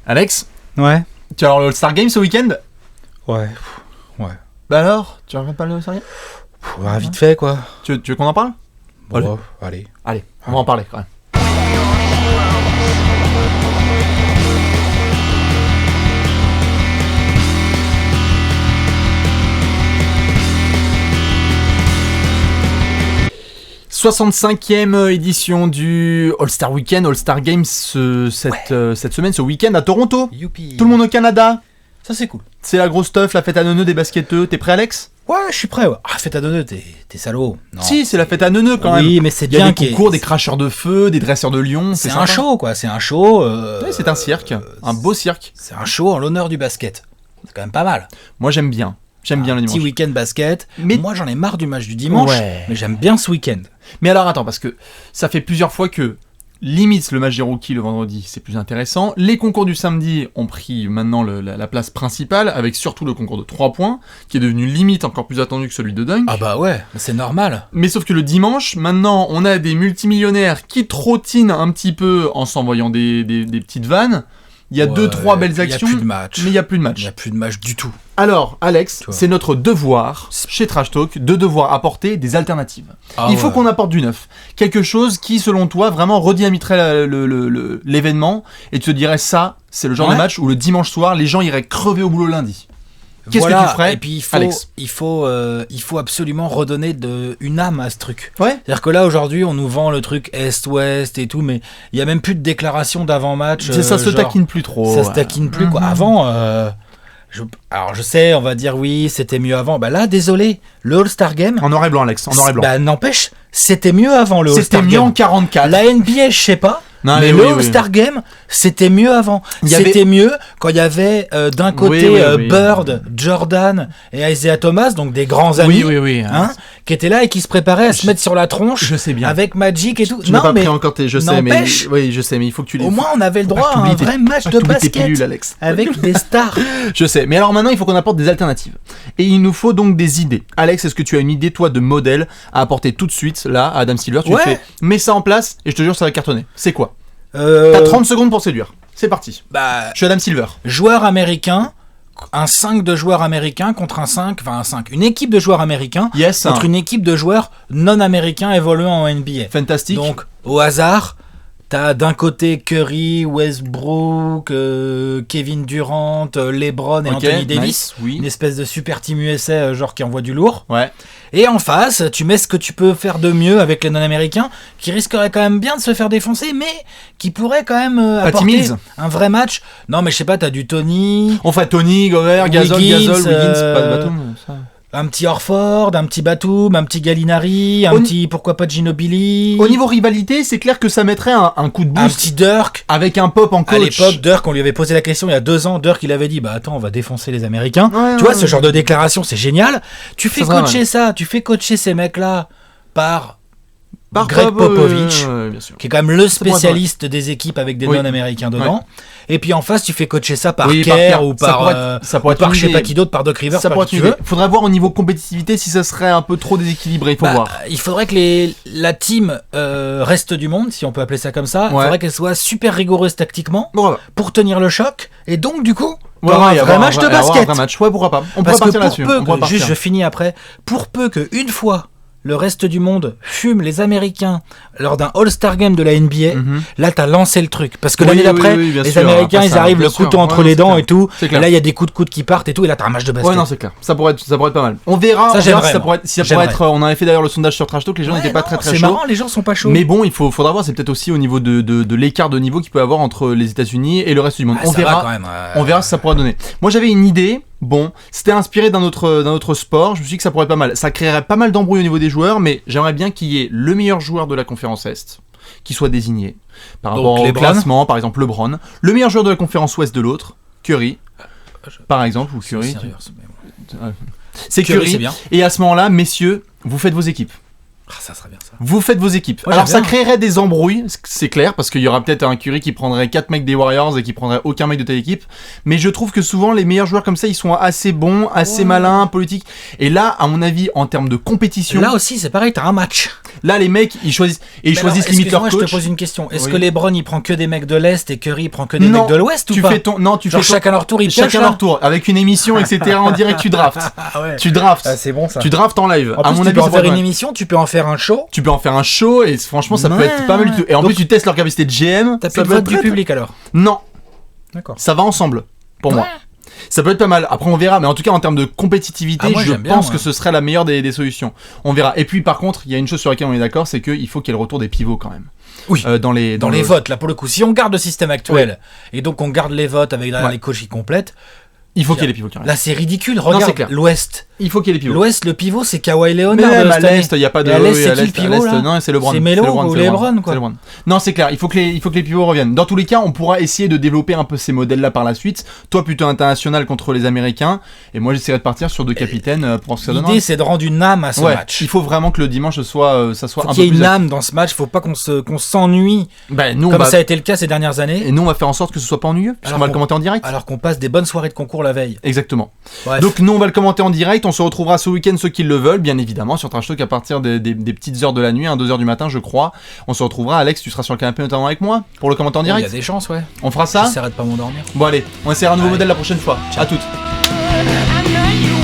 Alex, Ouais. tu vas avoir le All-Star Game ce week-end ? Ouais. Bah alors, tu regardes pas le All-Star Game ? Ouais, vite fait, quoi. Tu veux qu'on en parle ? Bon, allez. Allez, on va en parler quand même. « 65e édition du All-Star Weekend, All-Star Games cette semaine, ce week-end à Toronto. Youpi. Tout le monde au Canada. Ça, c'est cool. C'est la grosse stuff, la fête à neuneux des basketteux. T'es prêt, Alex ? Ouais, je suis prêt. Ouais. Ah, fête à neuneux, t'es salaud. Non. Si, c'est la fête à neuneux quand même. Oui, mais c'est Il y a bien des concours, des cracheurs de feu, des dresseurs de lions. C'est sympa. un show, quoi. C'est un show. Ouais, c'est un cirque, un beau cirque. C'est un show en l'honneur du basket. C'est quand même pas mal. Moi, j'aime bien. J'aime bien le dimanche. Petit week-end basket. Mais- Moi, j'en ai marre du match du dimanche. Ouais. Mais j'aime bien ce week-end. Mais alors attends, parce que ça fait plusieurs fois que limite le match des rookies le vendredi, c'est plus intéressant. Les concours du samedi ont pris maintenant la place principale, avec surtout le concours de 3 points, qui est devenu limite encore plus attendu que celui de dunk. Ah bah ouais, c'est normal. Mais sauf que le dimanche, maintenant, on a des multimillionnaires qui trottinent un petit peu en s'envoyant des petites vannes. Il y a 2-3 belles actions, Il n'y a plus de match. mais il n'y a plus de match. Il n'y a plus de match du tout. Alors, Alex, Toi. c'est notre devoir, chez Trash Talk, de devoir apporter des alternatives. Ah Il faut ouais. qu'on apporte du neuf. Quelque chose qui, selon toi, vraiment redynamiterait l'événement, et tu te dirais, ça, c'est le genre Ouais. de match où le dimanche soir, les gens iraient crever au boulot lundi. Qu'est-ce Voilà. que tu ferais, Et puis Alex ? il faut absolument redonner une âme à ce truc. Ouais. C'est-à-dire que là aujourd'hui on nous vend le truc Est-Ouest et tout, mais il y a même plus de déclaration d'avant-match. Ça se genre, taquine plus trop. Ça se taquine plus quoi. Mhm. Avant, alors je sais, on va dire oui, c'était mieux avant. Bah là, désolé, le All-Star Game. En noir et blanc, Alex, en noir et blanc. Bah n'empêche, c'était mieux avant le C'était All-Star mieux Game. en 44. La NBA, je sais pas. Non, mais mais le oui, oui. All-Star Game, c'était mieux avant. Il y avait- C'était mieux quand il y avait d'un côté oui. Bird, Jordan et Isaiah Thomas, donc des grands amis, Oui. hein, qui étaient là et qui se préparaient à se mettre sur la tronche Je sais bien. avec Magic et tout. Tu n'as pas mais pris encore je sais, mais n'empêche, oui, je sais, mais il faut que tu les. au moins on avait le droit à t'oublies un tes- vrai match de t'oublies tes basket pilules, Alex. avec des stars. Je sais, mais alors maintenant il faut qu'on apporte des alternatives. Et il nous faut donc des idées. Alex, est-ce que tu as une idée, toi, de modèle à apporter tout de suite, là, à Adam Silver ? Tu Ouais. fais, mets ça en place, et je te jure, ça va cartonner. C'est quoi ? T'as 30 secondes pour séduire. C'est parti. Bah, Je suis Adam Silver. joueur américain, un 5 de joueurs américains contre une équipe de joueurs américains Yes. contre une équipe de joueurs non américains évoluant en NBA. Fantastique. Donc, au hasard, t'as d'un côté Curry, Westbrook, Kevin Durant, LeBron et Ok, Anthony Davis. nice, oui. Une espèce de super team USA, genre qui envoie du lourd. Ouais. Et en face, tu mets ce que tu peux faire de mieux avec les non-américains, qui risqueraient quand même bien de se faire défoncer, mais qui pourraient quand même apporter Mills. un vrai match. Non, mais je sais pas, t'as du Tony, On fait Tony, Gobert, Gasol, Wiggins, pas de bâton. Ça. un petit Horford, un petit Batum, un petit Gallinari, un Au- petit, pourquoi pas Ginobili, Au niveau rivalité, c'est clair que ça mettrait un coup de un boost petit Dirk. avec un pop en coach. À l'époque, Dirk, on lui avait posé la question il y a 2 ans. Dirk, il avait dit, bah attends, on va défoncer les Américains. Ouais, Tu vois, ouais, ce genre de déclaration, c'est génial. Tu fais serait coacher mal. ça, tu fais coacher ces mecs-là par Par Greg Popovich, bien sûr. qui est quand même le pourrait spécialiste des équipes avec des Oui. non-américains dedans. Et puis en face, tu fais coacher ça par Oui, par Kerr Kerr. ou Ça par, pourrait être- ça pourrait ou par être je sais une pas idée. qui d'autre, par Doc Rivers, Ça par pourrait qui être tu une veux. idée. Faudrait voir au niveau compétitivité si ça serait un peu trop déséquilibré. Il faut Bah, voir. il faudrait que la team reste du monde, si on peut appeler ça comme ça. Il Ouais. faudrait qu'elle soit super rigoureuse tactiquement Bon, voilà. pour tenir le choc. Et donc, du coup, Ouais, t'auras ouais, un vrai match de avoir un basket. vrai match. Ouais, pourquoi pas. On Parce pourrait que partir pour là-dessus. peu On pourrait que, juste partir. je finis après, pour peu que une fois le reste du monde fume les Américains lors d'un All-Star Game de la NBA, Mhm. là t'as lancé le truc. Parce que Oui, l'année oui, d'après, oui, bien les sûr, Américains après ils ça, arrivent bien le sûr. couteau entre Ouais, les c'est dents clair. et tout. C'est Et clair. là il y a des coups de coude qui partent et tout, et là t'as un match de basket. Ouais, non, c'est clair. Ça pourrait être pas mal. On verra. Ça, on verra j'aimerais, si ça moi. pourrait être, si ça pourrait J'aimerais. être. On avait fait d'ailleurs le sondage sur Trash Talk. Les gens Ouais, n'étaient pas non, très c'est chauds. marrant, les gens sont pas chauds. Mais bon, faudra voir. C'est peut-être aussi au niveau de l'écart de niveau qu'il peut y avoir entre les États-Unis et le reste du monde. Ah, On ça va verra. quand même, On verra ce que ça pourra donner. Moi, j'avais une idée. Bon, c'était inspiré d'un autre sport. Je me suis dit que ça pourrait être pas mal. Ça créerait pas mal d'embrouilles au niveau des joueurs, mais j'aimerais bien qu'il y ait le meilleur joueur de la conférence Est qui soit désigné par Donc, rapport au LeBron. classement, par exemple LeBron. Le meilleur joueur de la conférence Ouest de l'autre, Curry, par exemple, ou Curry. Sérieux, C'est Curry, Curry. c'est bien. Et à ce moment-là, messieurs, vous faites vos équipes. Ah, ça serait bien ça. Vous faites vos équipes. Moi, Alors j'aime ça bien. créerait des embrouilles, c'est clair, parce qu'il y aura peut-être un Curry qui prendrait 4 mecs des Warriors et qui prendrait aucun mec de telle équipe. Mais je trouve que souvent les meilleurs joueurs comme ça, ils sont assez bons, assez Ouais. malins, politiques. Et là, à mon avis, en termes de compétition, Là aussi c'est pareil, t'as un match. Là, les mecs, ils choisissent limite leur coach. Je te pose une question. Est-ce Oui. que LeBron il prend que des mecs de l'Est et Curry il prend que des mecs de l'Ouest ou tu pas? fais ton, non, tu Genre fais ton- chacun leur tour, ils piochent, chacun là leur tour, avec une émission, etc. En direct, tu draftes. Ah ouais. Tu draftes. Ah, c'est bon ça. Tu draftes en live. En à plus, mon tu avis, peux en c'est faire pas une mal. émission, tu peux en faire un show. Tu peux en faire un show et franchement, ça peut être pas mal du tout. Et en Donc- plus, tu testes leur capacité de GM. T'as Ça plus peut le être vote du très, public alors. Non, D'accord. ça va ensemble. Pour moi. Ça peut être pas mal. Après, on verra. Mais en tout cas, en termes de compétitivité, Ah, moi, je j'aime bien, pense moi. que ce serait la meilleure des solutions. On verra. Et puis, par contre, il y a une chose sur laquelle on est d'accord, c'est qu'il faut qu'il y ait le retour des pivots quand même. Oui. Dans les Votes, là pour le coup, si on garde le système actuel et donc on garde les votes avec derrière les coachs qui complètent, Il faut qu'il y ait les pivots qui restent. là c'est ridicule. c'est Regarde clair. l'Ouest. Il faut qu'il y ait les pivots. L'Ouest, le pivot, c'est Kawhi Mais Leonard. même à cette année. l'Est, il n'y a pas de. Et à l'Est, oui, c'est à qui le l'Est, pivot, là non, c'est LeBron. C'est Melo ou c'est LeBron, quoi. c'est LeBron. Non, c'est clair. Il faut que les pivots reviennent. Dans tous les cas, on pourra essayer de développer un peu ces modèles-là par la suite. Toi, plutôt international contre les Américains. Et moi, j'essaierai de partir sur deux capitaines pour voir ce que ça donnera. L'idée, c'est de rendre une âme à ce Ouais, match. il faut vraiment que le dimanche, ça soit un Faut peu qu'il y ait plus. une âme dans ce match. Faut pas qu'on s'ennuie Ben, nous, comme ça a été le cas ces dernières années. Et nous, on va faire en sorte que ce soit pas ennuyeux, puisqu'on Alors va le qu'on- commenter en direct. Alors qu'on passe des bonnes soirées de concours la veille. Exactement. Bref. Donc nous on va le commenter en direct, on se retrouvera ce week-end ceux qui le veulent, bien évidemment, sur Trash Talk à partir des petites heures de la nuit, 2h du matin je crois. On se retrouvera, Alex, tu seras sur le canapé notamment avec moi pour le commenter en Il y a direct. des chances, ouais. On fera ça. J'essaierai de pas m'endormir. Bon allez, on essaiera un nouveau Allez. modèle la prochaine fois. Ciao. À toutes. I know you